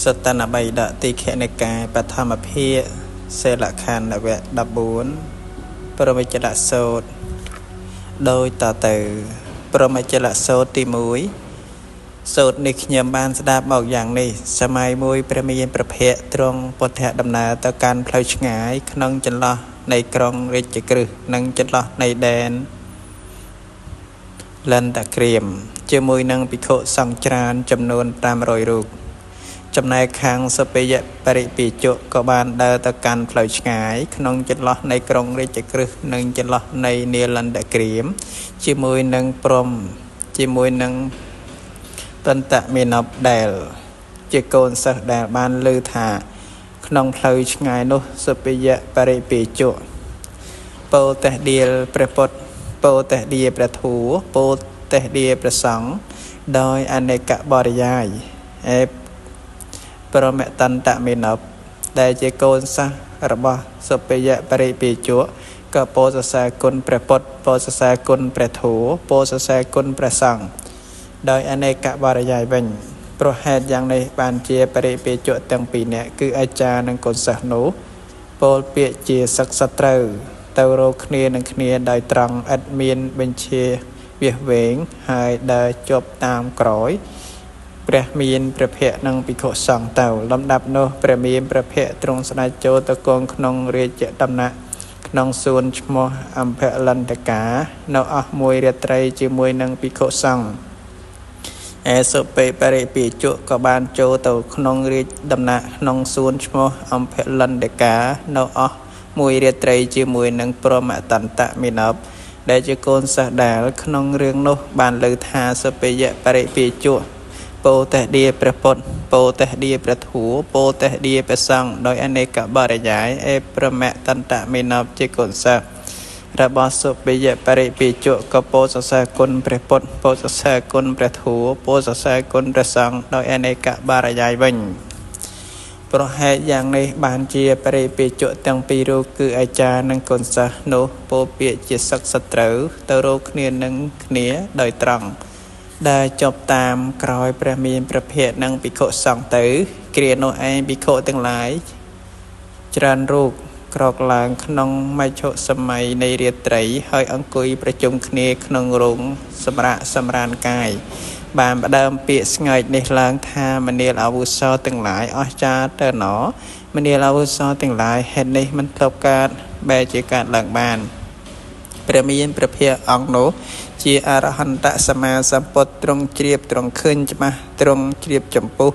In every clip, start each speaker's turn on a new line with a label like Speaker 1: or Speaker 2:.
Speaker 1: สตันบัยดะติเขนกายปฐมเพศเสลคันเวะดับบุญปรมิจละโสดโดยต่อเติปรมิจละโสดติมุยโสดนิขยมบานสดาบบอกอย่างนี้สมัยมุยประมีนประเพะตรงปฐะดำนาต่อการพลอยฉงายขนงจันละในกรองเรจกรึนังจันละในแดนลันตะเกรียมเจมุยนังปิโคสังจรานจำนวนตามรอยรูปจำนายคางสเปยะปริปิจุกบานเดตการพลอยฉงายขนงจันละในกรองเรจกรึนังจันละในเนลันตะเกรียมเจมุยนังพรมเจมุยนังตันตะมีนบเดลเจโกนสักแดลบานลือถาขนมเพลย์ไงนุสเปียปริปิจุโปเตเดียประปดโปเตเดียประถูโปเตเดียประสังโดยอเนกบริยายปรเมตันตะมีนบได้เจโกนสักระบะสเปียปริปิจุก็โปสสากุลประปดโปสสากุลประถูโปสสากุลประสังโดยอเนกบริยายเป็นโปรเหตุอย่างในบานเจียปริเปจุตั้งปีเนี่ยคืออาจารย์นังกลสนุโปลเปียเจียสักสตรูเตาโรคเนียนังเนียได้ตรังอัดเมียนเบญเชียเวียเวงหายได้จบตามกร้อยประเมียนประเพนังปิโคสองเต่าลำดับโนประเมียนประเพตรงสนายโจตะกงขนงเรียเจตำนะขนงส่วนชโมอัมเพลันตกาโนอะมวยเรียไตรจีมวยนังปิโคสังสุเปปริปิจุกบานโจตขนงรีดำนาขนงส่วนชโมอัมเพลันเดกาโนอมวยเรียไตรจีมวยนังปรมตันตะมินบได้จะโกนสักดาลขนงเรืองโนบานลือธาสุเปยะปริปิจุโปเตเดียประปดโปเตเดียประถูโปเตเดียประสังโดยอเนกบริยายปรมตันตะมินบจะโกนสักระบาสุเปยะปริปิจุกโปสสากุลประปดโปสสากุลประถูโปสสากุลประสังโดยอเนกบารยายบัญโปรเหตุอย่างในบานเจียปริปิจุตั้งปีรูคืออาจารย์นังกลสโนโปเปียจิสักสตรูเตโรคเนียนังเนียโดยตรังได้จบตามกรอยประมีนประเภทนังปิโคสองตือเกลียโนไอปิโคตั้งหลายจรันรูปกรอกลางขนงไม่โชสมัยในเรียไตรให้อังกุยประจุมคเนขนงรงสมระสมรานกายบานประเดิมเปียสไงในลางทามเนียอาวุโสตั้งหลายอจาเตอหนอมเนียอาวุโสตั้งหลายเห็นในมันทบการแบจิการหลังบานประมีนประเภทอังโนจีอารหันตสมาสัมปตรงเจียบตรงขึ้นจะมาตรงเจียบจมปุ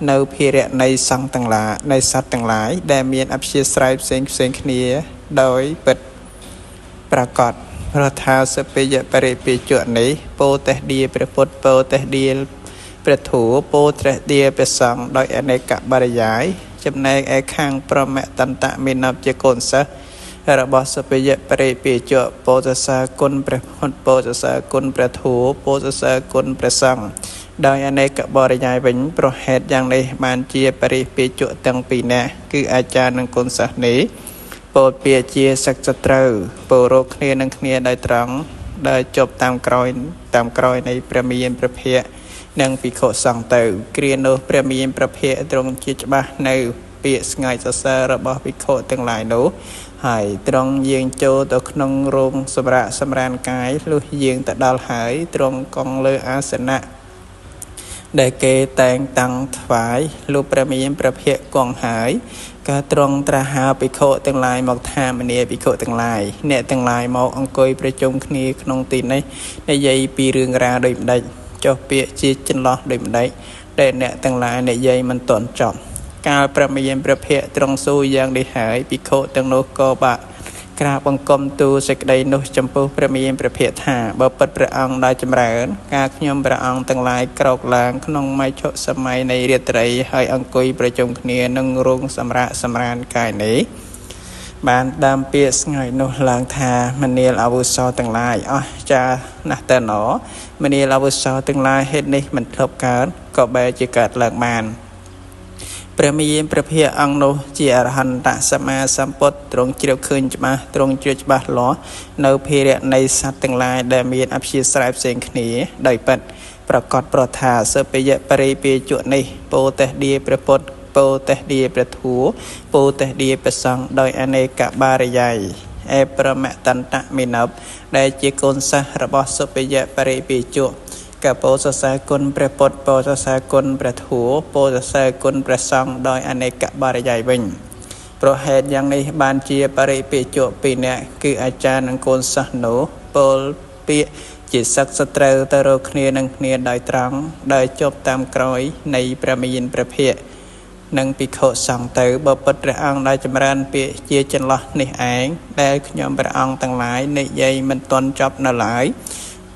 Speaker 1: ในพิเรในสังต่างหลายในสัตว์ต่างหลายได้มีอัพเชสไรเซงเซงเนียโดยเปิดปรากฏพระท้าวสเปยปริปิจุนี้โปเตเดียประพุทธโปเตเดียประถูโปเตเดียประสังโดยอเนกบริยายจำแนกไอข้างประเมตันตะมินับเจโกนสะระบสเปยปริปิจุโปตสากุลประพุทธโปตสากุลประถูโปตสากุลประสังโดยอเนกบริยายเป็นโปรเหตุอย่างในบานเจียปริปิจุตั้งปีนี้คืออาจารย์นังกลสนีโปรเปียเจียสักสตรูโปรโรคเนียนังเนียได้ตรังได้จบตามกรอยในประมีนประเพะนังปิโคสังเตอเกรียนโนประมีนประเพะตรงจิตบ้าในเปียสไงสสระบปิโคตั้งหลายโนหายตรงเยียงโจตกนงรงสมระสมรานกายลุยเยียงตะดาลหายตรงกองเลออาสนะได้เกแต่งตังถวายลูกประมีนประเพะกองหายก็ตรงตราหาปิโคตั้งหลายหมอกทามเนียปิโคตั้งหลายเนตั้งหลายหมอกอังกยประจมคณีขนงตีในใยปีเรืองราโดยได้เจ้าเปียจีจันล้อโดยได้ได้เนตั้งหลายในใยมันตอนจอบการประมีนประเพะตรงสู้ยังได้หายปิโคตั้งโนกบะกราบังกรมตูเสกได้นุจำปูประมีนประเพทหาบ่ปัดประอังได้จำเริญการขยมประอังตั้งหลายกรอกลางขนมไม้โชสมัยในเรียไตรให้อังกุยประจมคเนียนังรงสมระสมรานกายนี้บานดามเปียสไงนุลางทามเนียอาวุโสตั้งหลายจาหนักแต่หนอมเนียอาวุโสตั้งหลายเหตุนี้มันทบการก็ใบจิกัดหลักมานประมีนประเพะอังโนจีอรหันตสมาสัมปตตรงเจียวคืนจะมาตรงเจียวจะบาล้อในพิเรในสัตว์ต่างหลายได้มีอัพชีสไลฟ์เสียงขณีได้ปัดโป ប្រកបប្រថាសពយៈបរិពេជុនេះពោតេឌីព្រះពុទ្ធពោតេឌីព្រះធัวពោតេឌីព្រះសង្ឃដោយអនេកបារយ័យអេប្រមតន្តមិណប់ដែលជាកូនសិស្សរបស់សពយៈបរិពេជុកពោសរសើរគុណព្រះពុទ្ធពោសរសើរគុណព្រះធัวពោសរសើរគុណព្រះសង្ឃដោយអនេកបារយ័យវិញប្រហេតុយ៉ាងនេះបានជាបរិពេជុពីរនាក់គឺអាចារ្យនិងកូនសិស្សនោះពោលពាក្យជាសឹកសត្រូវទៅរកគ្នានឹងគ្នាដោយត្រង់ដោយជប់តាមក្រោយនៃព្រះមហាព្រះភ័ក្ត្រនិងភិក្ខុសង្ឃទៅបបិទ្ធព្រះអង្គដែលចម្រើនពាក្យជាចន្លោះនេះឯងដែលខ្ញុំព្រះអង្គទាំងឡាយនិយាយមិនទាន់ចប់នៅឡើយ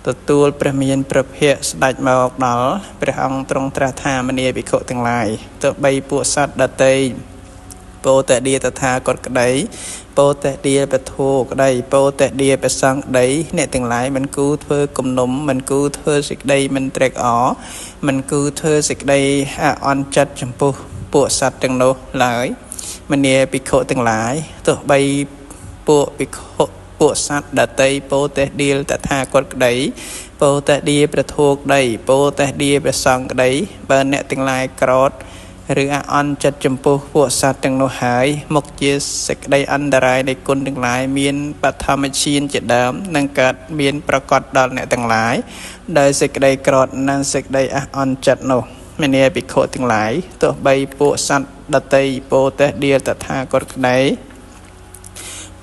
Speaker 1: ទទួលព្រះមហាព្រះភ័ក្ត្រស្ដេចមកដល់ព្រះអង្គទ្រង់ត្រាស់ថាមនាភិក្ខុទាំងឡាយទោះបីពួកសត្វដទៃពោតេឌីតថាគតក្តីពោតេឌីពធោក្តីពោតេឌីប្រសង្ឃក្តីអ្នកទាំងឡាយមិនគូធ្វើគំនុំមិនគូធ្វើសេចក្តីមិនត្រេកអរមិនគូធ្វើសេចក្តីអន់ចិត្តចំពោះពួកសត្វទាំងនោះឡើយមនាភិក្ខុទាំងឡាយទោះបីពួកភិក្ខុពួកសត្វដតីពោតេឌីតថាគតក្តីពោតេឌីប្រធោក្តីពោតេឌីប្រសង្ឃក្តីបើអ្នកទាំងឡាយក្រោតឬអន់ចិត្តចំពោះពួកសត្វទាំងនោះហើយមកជាសេចក្តីអន្តរាយនៃគុណទាំងឡាយមានបឋមឈានជាដើមនឹងកើតមានប្រកបដល់អ្នកទាំងឡាយដោយសេចក្តីក្រោធនិងសេចក្តីអន់ចិត្តនោះមនាភិក្ខុទាំងឡាយទោះបីពួកសត្វដតីពោតេឌីតថាគតក្តី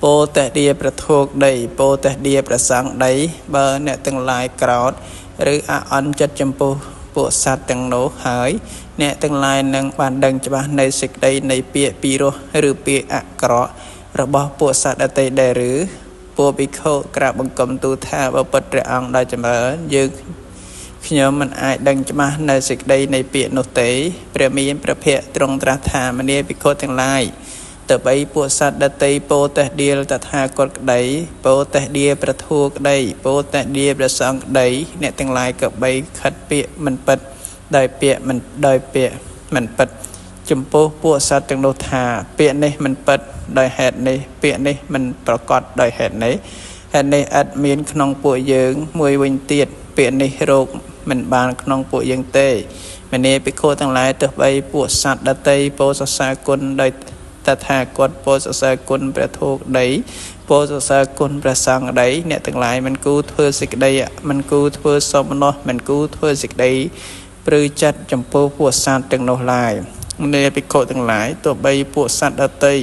Speaker 1: ពោតេឌីប្រធោក្តីពោតេឌីប្រសង្ឃក្តីបើអ្នកទាំងឡាយក្រោធឬអន់ចិត្តចំពោះពួកសត្វទាំងនោះហើយអ្នកទាំងឡាយនឹងបានដឹងច្បាស់នៅសេចក្តីនៃពាក្យពីរោះឬពាក្យអាក្រក់របស់ពួកសត្វដទៃដែរឬពួកភិក្ខុក្រាបបង្គំទូលថាបបិទ្ធព្រះអង្គដែលចម្រើនយើងខ្ញុំមិនអាចដឹងច្បាស់នៅសេចក្តីនៃពាក្យនោះទេព្រះមានព្រះភ័ក្ត្រទ្រង់ត្រាស់ថាមនាភិក្ខុទាំងឡាយទៅបីពួកសត្វដទៃពោតេឌីតថាគតក្តីពោតេឌីប្រធัวក្តីពោតេឌីប្រសង្ឃក្តីអ្នកទាំងឡាយក៏បីខិតពាក្យមិនពិតដោយពាក្យមិនពិតចំពោះពួកសត្វទាំងនោះថាពាក្យនេះមិនពិតដោយហេតុនេះពាក្យនេះមិនប្រកបដោយហេតុនេះឥតមានក្នុងពួកយើងមួយវិញទៀតពាក្យនេះរោគមិនបានក្នុងពួកយើងទេមនាភិក្ខុទាំងឡាយទោះបីពួកសត្វដតីពោសរសើរគុណដោយតថាគតពោសរសើរគុណព្រះធម៌ក្តីពោសរសើរគុណព្រះសង្ឃក្តីអ្នកទាំងឡាយមិនគូធ្វើសេចក្តីមិនគូធ្វើសមណោះមិនគូធ្វើសេចក្តីព្រឺចិត្តចំពោះពួកសត្វទាំងនោះឡើយមនាភិក្ខុទាំងឡាយទោះបីពួកសត្វដតី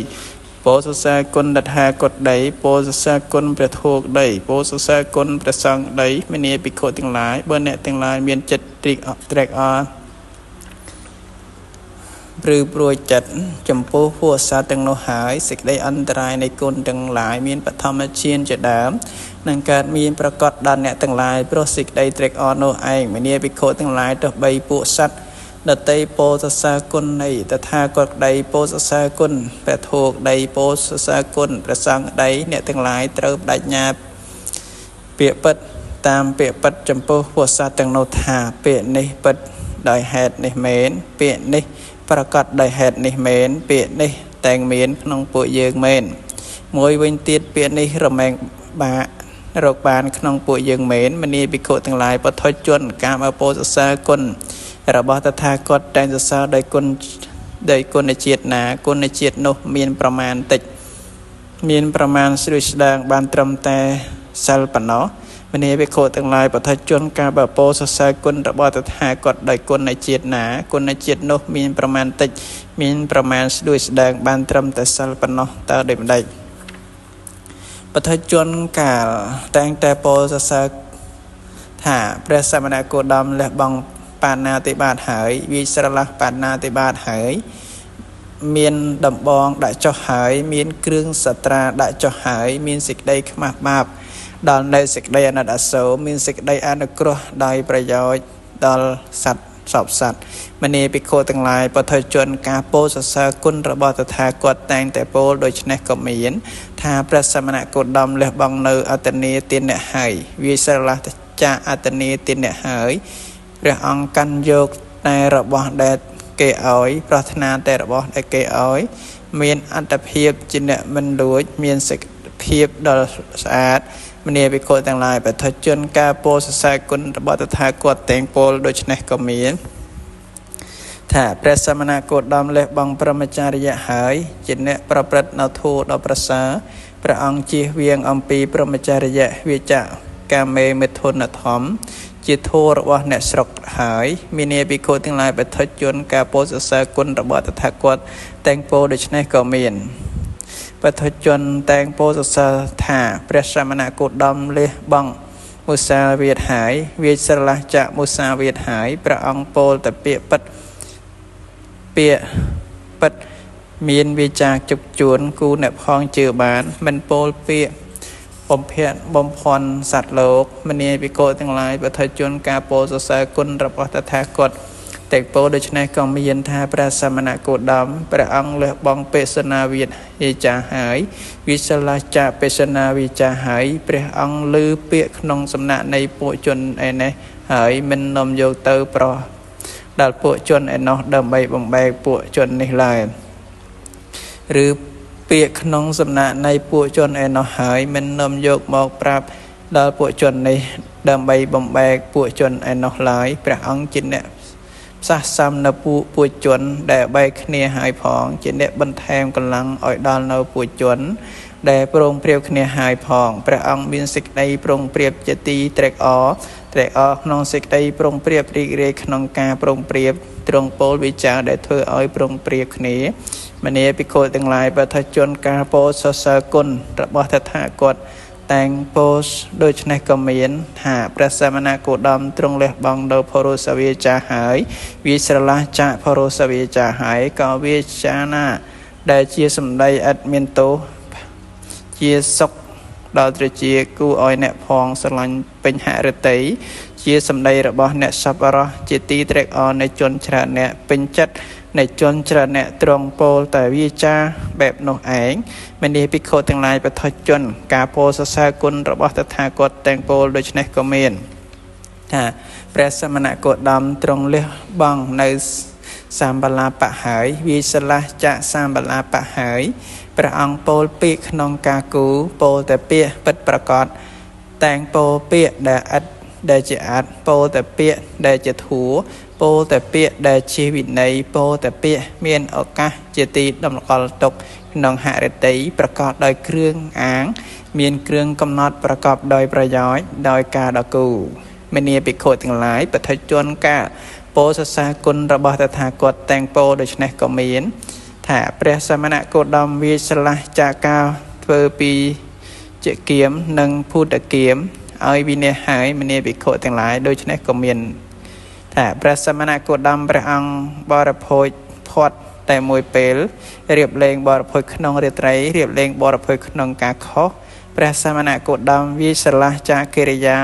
Speaker 1: ពោសរសើរគុណតថាគតក្តីពោសរសើរគុណព្រះធម៌ក្តីពោសរសើរគុណព្រះសង្ឃក្តីមនាភិក្ខុទាំងឡាយបើអ្នកទាំងឡាយមានចិត្តត្រេកអរព្រឺព្រួយចិត្តចំពោះពួកសត្វទាំងនោះហើយសេចក្តីអន្តរាយនៃគុណទាំងឡាយមានបឋមឈានជាដើមនឹងកើតមានប្រកបដល់អ្នកទាំងឡាយព្រោះសេចក្តីត្រេកអរនោះឯងមនាភិក្ខុទាំងឡាយទោះបីពួកសត្វដតីពោសរសើរគុណនៃតថាគតក្តីពោសរសើរគុណព្រះធម៌ក្តីពោសរសើរគុណព្រះសង្ឃក្តីអ្នកទាំងឡាយត្រូវបដិញ្ញាពាក្យពិតតាមពាក្យពិតចំពោះពួកសត្វទាំងនោះថាពាក្យនេះពិតដោយហេតុនេះមែនពាក្យនេះប្រកបដោយហេតុនេះមែនពាក្យនេះតែងមានក្នុងពួកយើងមែនមួយវិញទៀតពាក្យនេះរមែងរកបានក្នុងពួកយើងមែនមនាភិក្ខុទាំងឡាយពុទ្ធជនកាមអពោសរសើរគុណរបស់តថាគតតែងសរសើរដោយគុណជាតិណាគុណជាតិនោះមានប្រមាណតិចមានប្រមាណស្រួយស្ដាងបានត្រឹមតែសិលប៉ុណ្ណោះមនាភិក្ខុទាំងឡាយពុទ្ធជនកាមអពោសរសើរគុណរបស់តថាគតដោយគុណជាតិណាគុណជាតិនោះមានប្រមាណតិចមានប្រមាណស្រួយស្ដាងបានត្រឹមតែសិលប៉ុណ្ណោះតើដូចម្ដេចពុទ្ធជនកាលតែងតែពោសរសើរថាព្រះសមណគោតមលះបង់បាណាតិបាតហើយវាស្រឡះបាណាតិបាតហើយមានដំបងដាក់ចុះហើយមានគ្រឿងសត្រាដាក់ចុះហើយមានសេចក្តីខ្មាស់បាបដល់នៅសេចក្តីអាណិតអាសូរមានសេចក្តីអនុគ្រោះដោយប្រយោជន៍ដល់សត្វសពសត្វមនាភិក្ខុទាំងឡាយពុទ្ធជនការពោលសរសើរគុណរបស់តថាគតតែងតែពោលដូច្នេះក៏មានថាព្រះសមណគោតមលះបង់នៅអតនីទានអ្នកហើយវាស្រឡះចាអតនីទានអ្នកហើយព្រះអង្គកាន់យកតែរបស់ដែលគេឲ្យប្រាថ្នាតែរបស់ដែលគេឲ្យមានអត្តភាពជាអ្នកមិនលួចមានសេចក្តីភាពដ៏ស្អាតម mani bị khổ tăng lại và thật chân ca bố sai quân bỏ tật thà quật tên bố đôi chân này có miễn thả Prasamana cột đom lệ bằng Pramacharya hải chính nệ Praprat nao thu đo prasa pra ông chi viên ông pi Pramacharya vi chạ Kame mê thôn nạ thóm chi thô rwa nệ srok hải mini bị khổ tăng lại và thật chân ca bố sai quân bỏ tật thà quật tên bố đôi chân này có miễn và thật chân tên bố sai thả Prasamana cột đom lệ bằng Musa Việt hải vi sala chạ Musa Việt hải pra ông pol tập bịa bất bịa bất miên vi trạc chụp chuồn cú nẹp hoang chữ bán mình pol bịa bom phẹn bom phòn sạt lốc mình bị côទាំងឡាយបើថយជួនការពោសរសើរគុណរបស់តថាគតតែពោដូច្នេះក៏មានថាព្រះសមណគោតមព្រះអង្គលះបង់បេសនាវិទ្យាចាហើយវិសលាចាបេសនាវិចាហើយព្រះអង្គលើពាក្យក្នុងសំណាក់នៃពួកជនឯនេះហើយមិននាំយកទៅប្រោះដល់ពួកជនឯនោះដើម្បីបំបែកពួកជននេះឡើយឬពាក្យក្នុងសំណាក់នៃពួកជនឯនោះហើយមិននាំយកមកប្រាប់ដល់ពួកជននេះដើម្បីបំបែកពួកជនឯនោះឡើយព្រះអង្គជាអ្នកផ្សះផ្សំនៅពួកជនដែលបែកគ្នាហើយផងជាអ្នកបន្ថែមកម្លាំងឲ្យដល់នៅពួកជនដែលប្រងព្រាបគ្នាហើយផងព្រះអង្គមានសេចក្តីប្រងព្រាបជាទីត្រេកអរក្នុងសេចក្តីប្រងព្រាបរីករាយក្នុងការប្រងព្រាបទ្រង់ពោលវិចារដែលធ្វើឲ្យប្រងព្រាបគ្នាមនីភិក្ខុទាំងឡាយបើថាជនការពោលសរសើរគុណរបស់តថាគតតែងពោលដូច្នេះក៏មានថាព្រះសមណគោតមទ្រង់លះបង់ដល់ភរសវាចាហើយវាស្រឡះចាភរសវាចាហើយក៏វាចាណាដែលជាសម្ដីឥតមានទោសជាសុខដល់ត្រជាគូឲ្យអ្នកផងស្រឡាញ់ពេញហឫទ័យជាសម្ដីរបស់អ្នកសប្បុរសជាទីត្រេកអរនៃជនច្រើនអ្នកពេញចិត្តនៃជនច្រើនអ្នកត្រង់ពោលតែវាចាបែបនោះឯងមនីភិក្ខុទាំងឡាយបថុជនការពោលសរសើរគុណរបស់តថាគតតែងពោលដូច្នេះក៏មានថាព្រះសមណគោតមទ្រង់លះបង់នៅសម្បលាបៈហើយវាស្រឡះចាក់សម្បលាបៈហើយព្រះអង្គពោលពាក្យក្នុងការគូពោលតែពាក្យពិតប្រាកដតែងពោលពាក្យដែលឥតដែលជាអត្តពោលតែពាក្យដែលជាធัวពោលតែពាក្យដែលជាវិន័យពោលតែពាក្យមានឱកាសជាទីដំណល់ទុកក្នុងហឫទ័យប្រកបដោយគ្រឿងអាងមានគ្រឿងកំណត់ប្រកបដោយប្រយោជន៍ដោយការដកូមនីភិក្ខុទាំងឡាយបថុជនការពោលសរសើរគុណរបស់តថាគតតែងពោលដូច្នេះក៏មានថាព្រះសមណគោតមវាឆ្លាស់ចាការធ្វើពីជាគៀមនិងភូតគៀមឲ្យវិនិច្ឆ័យមនីភិក្ខុទាំងឡាយដូច្នេះក៏មានថាព្រះសមណគោតមព្រះអង្គបរិភោគផាត់តែមួយពេលរៀបលេងបរិភោគក្នុងរាត្រីរៀបលេងបរិភោគក្នុងការខុសព្រះសមណគោតមវាឆ្លាស់ចាកិរិយា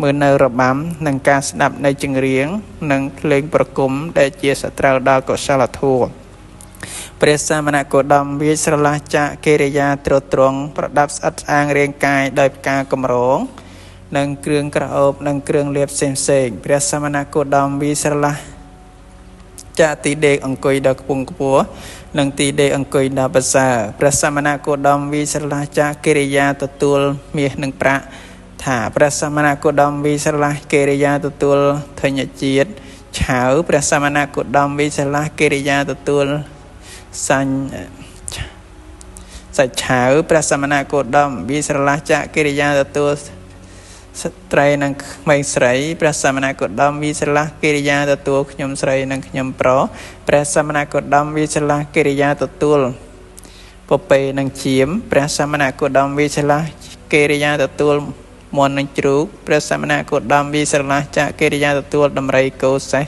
Speaker 1: មើលនៅរបាំនិងការស្ដាប់នៅចម្រៀងនិងភ្លេងប្រគំដែលជាសត្រូវដល់កុសលធម៌ព្រះសមណគោតមវាស្រឡះចាកិរិយាត្រត្រង់ប្រដាប់ស្អិតស្អាងរាងកាយដោយផ្កាកម្រងនិងគ្រឿងក្រអូបនិងគ្រឿងលាបផ្សេងព្រះសមណគោតមវាស្រឡះចាទីដេកអង្គុយដល់ខ្ពង់ខ្ពស់និងទីដេកអង្គុយដល់ប្រសើរព្រះសមណគោតមវាស្រឡះចាកិរិយាទទួលមាសនិងប្រាក់ថាព្រះសមណគោតមវាស្រឡះកិរិយាទទួលធញ្ញជាតិឆៅព្រះសមណគោតមវាស្រឡះកិរិយាទទួលសាច់ឆៅព្រះសមណគោតមវាស្រឡះចាកិរិយាទទួលស្ត្រីនិងក្មេងស្រីព្រះសមណគោតមវាស្រឡះកិរិយាទទួលខ្ញុំស្រីនិងខ្ញុំប្រុសព្រះសមណគោតមវាស្រឡះកិរិយាទទួលពពែនិងជាមព្រះសមណគោតមវាស្រឡះកិរិយាទទួលមន់និងជ្រូកព្រះសមណគោតមវាស្រឡះចាកិរិយាទទួលដំរីគោសេះ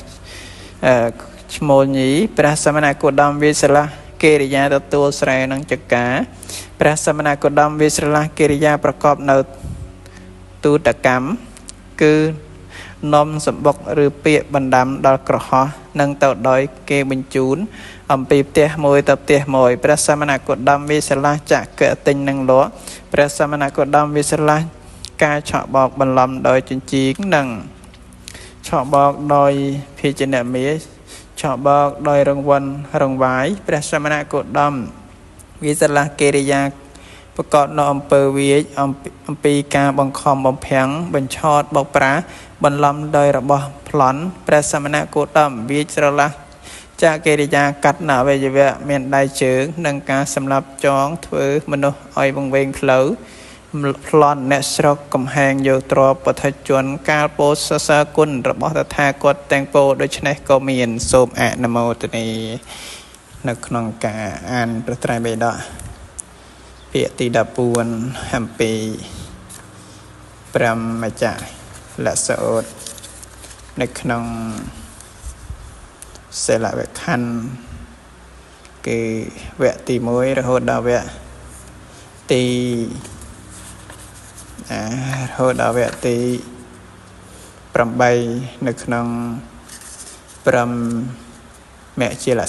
Speaker 1: ឈ្មោលញីព្រះសមណគោតមវាស្រឡះកិរិយាទទួលស្រែនិងចកាព្រះសមណគោតមវាស្រឡះកិរិយាប្រកបនៅទូតកម្មគឺនំសម្បុកឬពាក្យបណ្ដាំដល់ក្រហោះនិងទៅដោយគេបញ្ជូនអំពីផ្ទះមួយទៅផ្ទះមួយព្រះសមណគោតមវាស្រឡះចក្រទិញនិងលក់ព្រះសមណគោតមវាស្រឡះការឆក់បោកបន្លំដោយចិញ្ចៀងនិងឆក់បោកដោយភាជនមាសឆក់បោកដោយរង្វាន់រង្វាយព្រះសមណគោតមវាស្រឡះកិរិយា ប្រកបនៅអំពើវាយអំពីការបង្ខំបំភាំងបញ្ឆោតបោកប្រាស់បន្លំដោយរបស់ប្លន់ព្រះសមណគោតមវាយស្រឡះចាកិរិយាកាត់នៅអវយវៈមានដៃជើងនិងការសម្លាប់ចងធ្វើមនុស្សឲ្យវង្វេងផ្លូវប្លន់អ្នកស្រុកកំហែងយកទ្រពពុទ្ធជនកាលពោសសើគុណរបស់តថាគតទាំងពោដូច្នេះក៏មានសូមអនុមោទនានៅក្នុងការអានព្រះត្រៃបិដកពាក្យទី14អំពីព្រហ្មចក្រលសោតនៅក្នុងសិលវៈខណ្ឌគឺវគ្គទី1រហូតដល់វគ្គទី8នៅក្នុងព្រហ្មជាលស